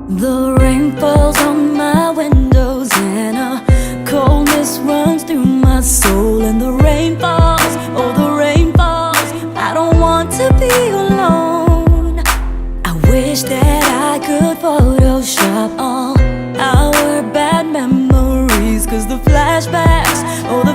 The rain falls on my windows and a coldness runs through my soul. And the rain falls, oh the rain falls, I don't want to be alone. I wish that I could Photoshop all our bad memories, 'cause the flashbacks, oh the